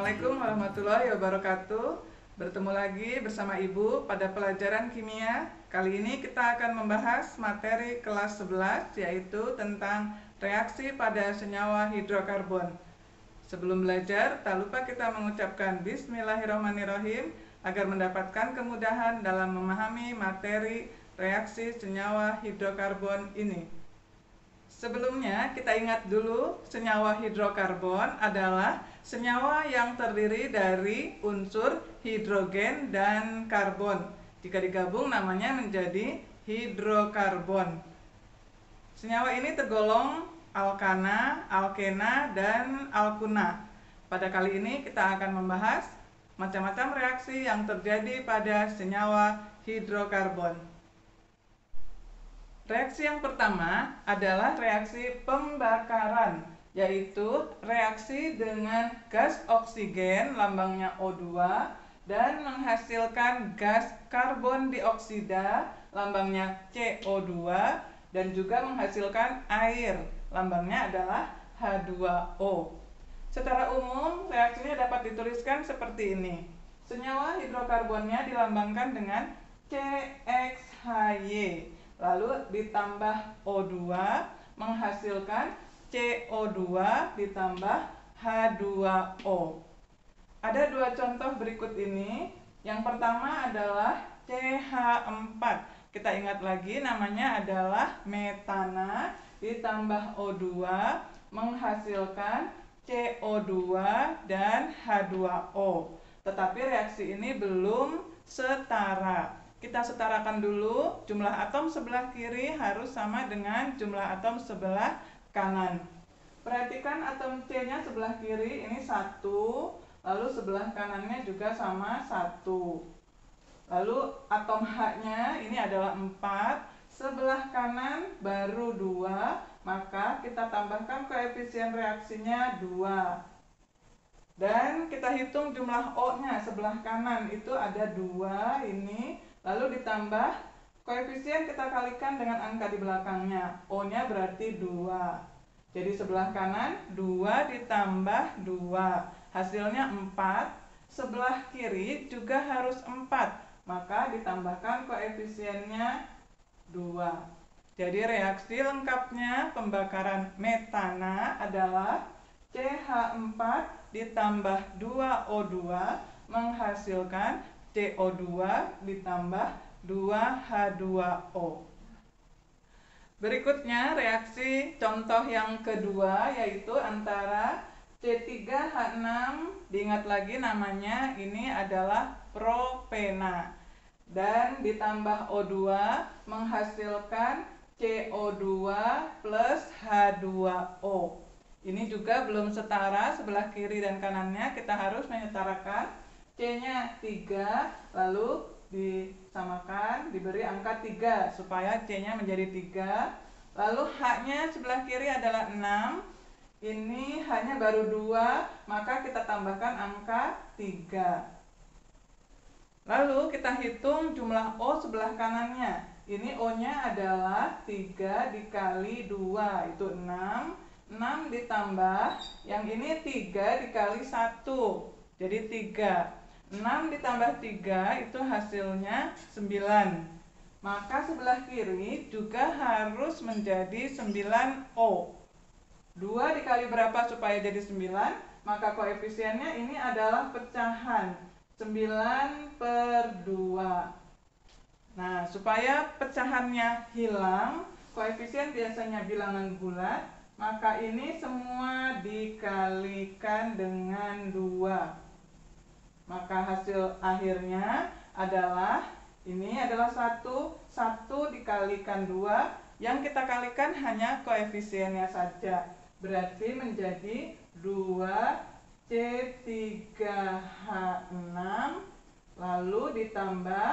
Assalamualaikum warahmatullahi wabarakatuh. Bertemu lagi bersama Ibu pada pelajaran kimia. Kali ini kita akan membahas materi kelas 11, yaitu tentang reaksi pada senyawa hidrokarbon. Sebelum belajar, tak lupa kita mengucapkan Bismillahirrahmanirrahim agar mendapatkan kemudahan dalam memahami materi reaksi senyawa hidrokarbon ini. Sebelumnya, kita ingat dulu, senyawa hidrokarbon adalah senyawa yang terdiri dari unsur hidrogen dan karbon. Jika digabung namanya menjadi hidrokarbon. Senyawa ini tergolong alkana, alkena, dan alkuna. Pada kali ini kita akan membahas macam-macam reaksi yang terjadi pada senyawa hidrokarbon. Reaksi yang pertama adalah reaksi pembakaran, yaitu reaksi dengan gas oksigen lambangnya O2 dan menghasilkan gas karbon dioksida lambangnya CO2 dan juga menghasilkan air lambangnya adalah H2O. Secara umum reaksinya dapat dituliskan seperti ini. Senyawa hidrokarbonnya dilambangkan dengan CXHY, lalu ditambah O2 menghasilkan CO2 ditambah H2O. Ada dua contoh berikut ini. Yang pertama adalah CH4. Kita ingat lagi namanya adalah metana ditambah O2 menghasilkan CO2 dan H2O. Tetapi reaksi ini belum setara. Kita setarakan dulu, jumlah atom sebelah kiri harus sama dengan jumlah atom sebelah kanan. Perhatikan atom C-nya sebelah kiri ini 1, lalu sebelah kanannya juga sama 1. Lalu atom H-nya ini adalah 4, sebelah kanan baru 2, maka kita tambahkan koefisien reaksinya 2. Dan kita hitung jumlah O-nya sebelah kanan itu ada 2 ini. Lalu ditambah koefisien kita kalikan dengan angka di belakangnya. O-nya berarti 2. Jadi sebelah kanan 2 ditambah 2. Hasilnya 4. Sebelah kiri juga harus 4. Maka ditambahkan koefisiennya 2. Jadi reaksi lengkapnya pembakaran metana adalah CH4 ditambah 2O2 menghasilkan CO2 ditambah 2H2O. Berikutnya reaksi contoh yang kedua, yaitu antara C3H6, diingat lagi namanya ini adalah propena, dan ditambah O2 menghasilkan CO2 plus H2O. Ini juga belum setara, sebelah kiri dan kanannya kita harus menyetarakan. C-nya 3, lalu disamakan, diberi angka 3 supaya C-nya menjadi 3. Lalu H-nya sebelah kiri adalah 6. Ini H-nya baru 2, maka kita tambahkan angka 3. Lalu kita hitung jumlah O sebelah kanannya. Ini O-nya adalah 3 dikali 2, itu 6. 6 ditambah, yang ini 3 dikali 1, jadi 3. 6 ditambah 3 itu hasilnya 9. Maka sebelah kiri juga harus menjadi 9O. 2 dikali berapa supaya jadi 9? Maka koefisiennya ini adalah pecahan. 9/2. Nah, supaya pecahannya hilang, koefisien biasanya bilangan bulat, maka ini semua dikalikan dengan 2. Maka hasil akhirnya adalah, ini adalah 1 dikalikan 2, yang kita kalikan hanya koefisiennya saja. Berarti menjadi 2C3H6, lalu ditambah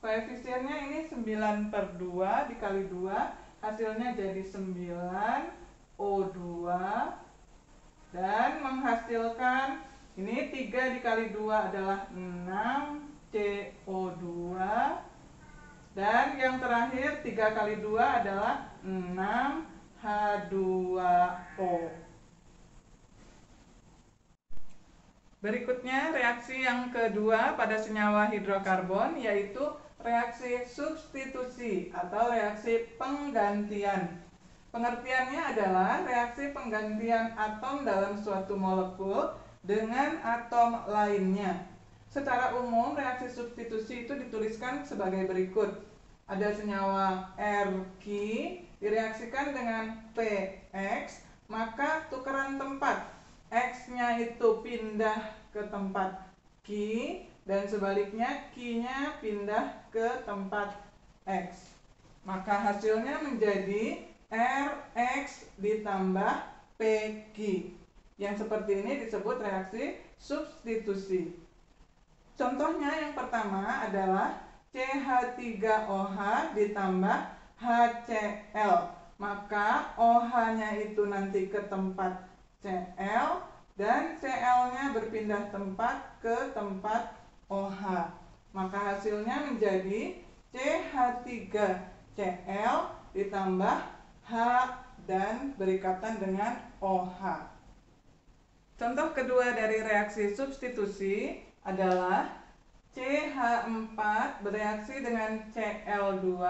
koefisiennya ini 9/2 dikali 2, hasilnya jadi 9O2, dan menghasilkan ini 3 dikali 2 adalah 6CO2. Dan yang terakhir 3 kali 2 adalah 6H2O. Berikutnya reaksi yang kedua pada senyawa hidrokarbon yaitu reaksi substitusi atau reaksi penggantian. Pengertiannya adalah reaksi penggantian atom dalam suatu molekul dengan atom lainnya. Secara umum reaksi substitusi itu dituliskan sebagai berikut. Ada senyawa RQ direaksikan dengan PX, maka tukeran tempat. X-nya itu pindah ke tempat Q dan sebaliknya Q-nya pindah ke tempat X. Maka hasilnya menjadi Rx ditambah Pq. Yang seperti ini disebut reaksi substitusi. Contohnya yang pertama adalah CH3OH ditambah HCl. Maka OH-nya itu nanti ke tempat Cl dan Cl-nya berpindah tempat ke tempat OH. Maka hasilnya menjadi CH3Cl ditambah H dan berikatan dengan OH. Contoh kedua dari reaksi substitusi adalah CH4 bereaksi dengan Cl2.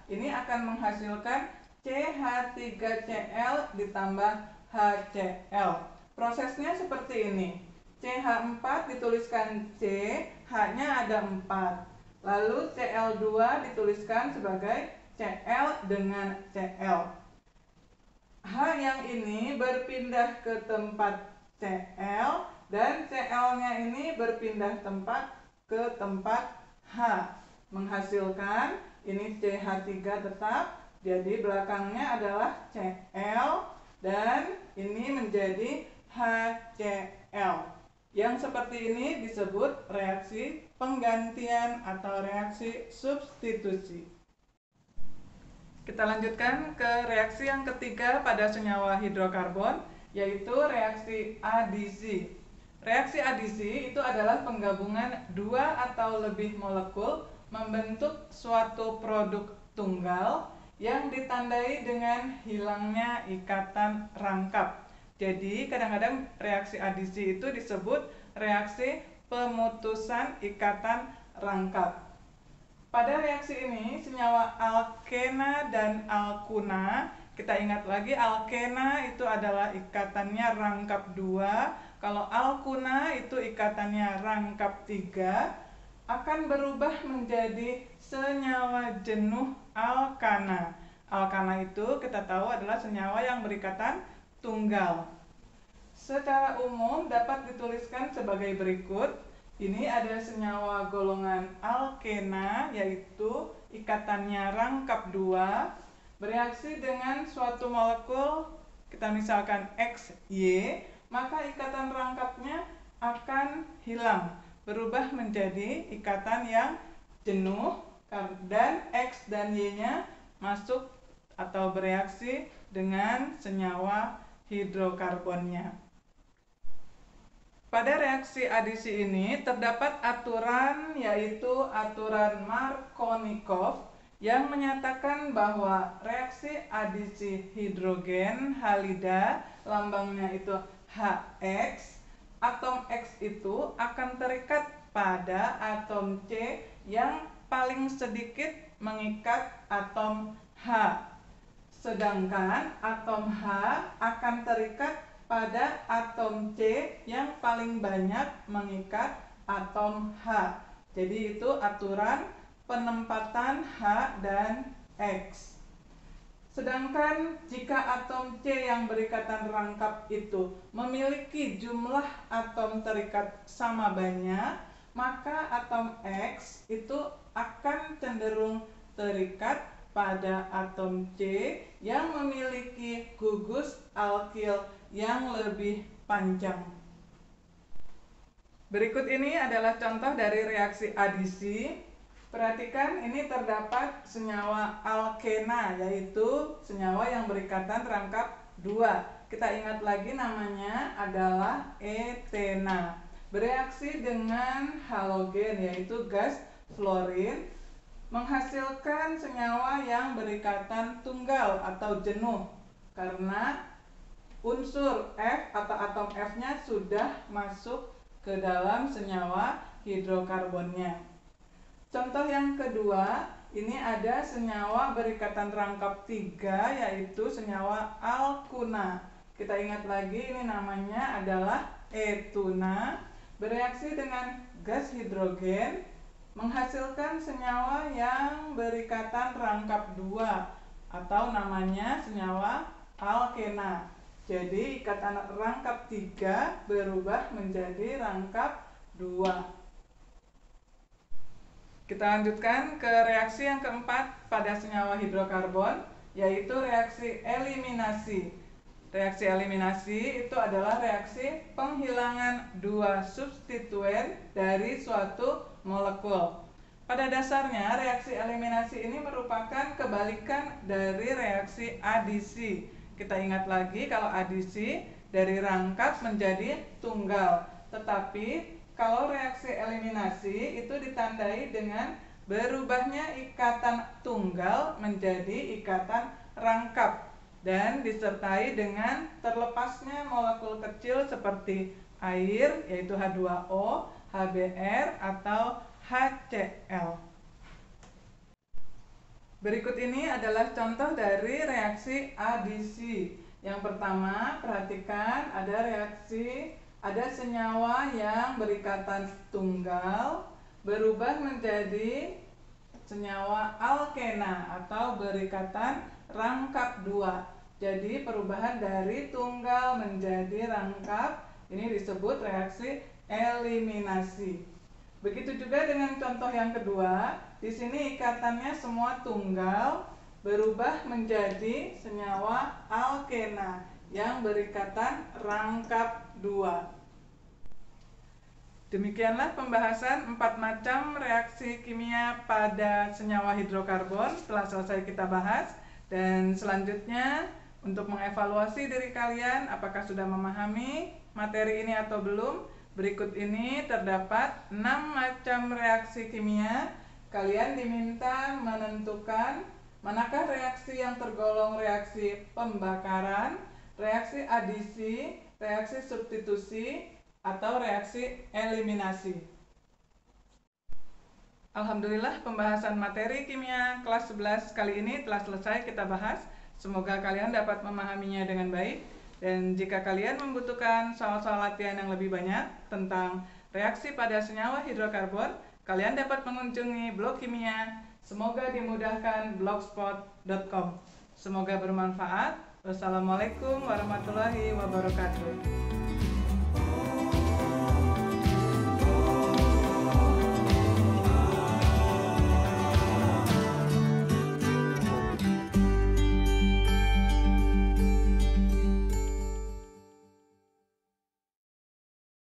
Ini akan menghasilkan CH3Cl ditambah HCl. Prosesnya seperti ini. CH4 dituliskan C, H-nya ada 4. Lalu Cl2 dituliskan sebagai Cl dengan Cl. H yang ini berpindah ke tempat Cl dan Cl-nya ini berpindah tempat ke tempat H. Menghasilkan ini CH3 tetap, jadi belakangnya adalah Cl dan ini menjadi HCl. Yang seperti ini disebut reaksi penggantian atau reaksi substitusi. Kita lanjutkan ke reaksi yang ketiga pada senyawa hidrokarbon, yaitu reaksi adisi. Reaksi adisi itu adalah penggabungan dua atau lebih molekul membentuk suatu produk tunggal yang ditandai dengan hilangnya ikatan rangkap. Jadi kadang-kadang reaksi adisi itu disebut reaksi pemutusan ikatan rangkap. Pada reaksi ini, senyawa alkena dan alkuna, kita ingat lagi alkena itu adalah ikatannya rangkap 2, kalau alkuna itu ikatannya rangkap 3, akan berubah menjadi senyawa jenuh alkana. Alkana itu kita tahu adalah senyawa yang berikatan tunggal. Secara umum dapat dituliskan sebagai berikut. Ini ada senyawa golongan alkena, yaitu ikatannya rangkap 2, bereaksi dengan suatu molekul, kita misalkan XY, maka ikatan rangkapnya akan hilang, berubah menjadi ikatan yang jenuh, dan X dan Y-nya masuk atau bereaksi dengan senyawa hidrokarbonnya. Pada reaksi adisi ini terdapat aturan, yaitu aturan Markovnikov yang menyatakan bahwa reaksi adisi hidrogen halida, lambangnya itu HX, atom X itu akan terikat pada atom C yang paling sedikit mengikat atom H. Sedangkan atom H akan terikat pada atom C yang paling banyak mengikat atom H. Jadi itu aturan penempatan H dan X. Sedangkan jika atom C yang berikatan rangkap itu memiliki jumlah atom terikat sama banyak, maka atom X itu akan cenderung terikat pada atom C yang memiliki gugus alkil yang lebih panjang. Berikut ini adalah contoh dari reaksi adisi. Perhatikan, ini terdapat senyawa alkena, yaitu senyawa yang berikatan rangkap 2. Kita ingat lagi namanya adalah etena. Bereaksi dengan halogen, yaitu gas fluorin, menghasilkan senyawa yang berikatan tunggal atau jenuh karena unsur F atau atom F-nya sudah masuk ke dalam senyawa hidrokarbonnya. Contoh yang kedua, ini ada senyawa berikatan rangkap 3, yaitu senyawa alkuna. Kita ingat lagi, ini namanya adalah etuna, bereaksi dengan gas hidrogen, menghasilkan senyawa yang berikatan rangkap 2, atau namanya senyawa alkena. Jadi ikatan rangkap 3 berubah menjadi rangkap 2. Kita lanjutkan ke reaksi yang keempat pada senyawa hidrokarbon, yaitu reaksi eliminasi. Reaksi eliminasi itu adalah reaksi penghilangan 2 substituen dari suatu molekul. Pada dasarnya, reaksi eliminasi ini merupakan kebalikan dari reaksi adisi. Kita ingat lagi kalau adisi dari rangkap menjadi tunggal. Tetapi kalau reaksi eliminasi itu ditandai dengan berubahnya ikatan tunggal menjadi ikatan rangkap dan disertai dengan terlepasnya molekul kecil seperti air, yaitu H2O, HBr, atau HCl. Berikut ini adalah contoh dari reaksi adisi. Yang pertama, perhatikan ada senyawa yang berikatan tunggal berubah menjadi senyawa alkena atau berikatan rangkap 2. Jadi perubahan dari tunggal menjadi rangkap ini disebut reaksi eliminasi. Begitu juga dengan contoh yang kedua, di sini ikatannya semua tunggal berubah menjadi senyawa alkena yang berikatan rangkap 2. Demikianlah pembahasan 4 macam reaksi kimia pada senyawa hidrokarbon telah selesai kita bahas. Dan selanjutnya untuk mengevaluasi diri kalian apakah sudah memahami materi ini atau belum, berikut ini terdapat 6 macam reaksi kimia. Kalian diminta menentukan manakah reaksi yang tergolong reaksi pembakaran, reaksi adisi, reaksi substitusi, atau reaksi eliminasi. Alhamdulillah, pembahasan materi kimia kelas 11 kali ini telah selesai kita bahas. Semoga kalian dapat memahaminya dengan baik. Dan jika kalian membutuhkan soal-soal latihan yang lebih banyak tentang reaksi pada senyawa hidrokarbon, kalian dapat mengunjungi blog kimia. Semoga dimudahkan blogspot.com. Semoga bermanfaat. Wassalamualaikum warahmatullahi wabarakatuh.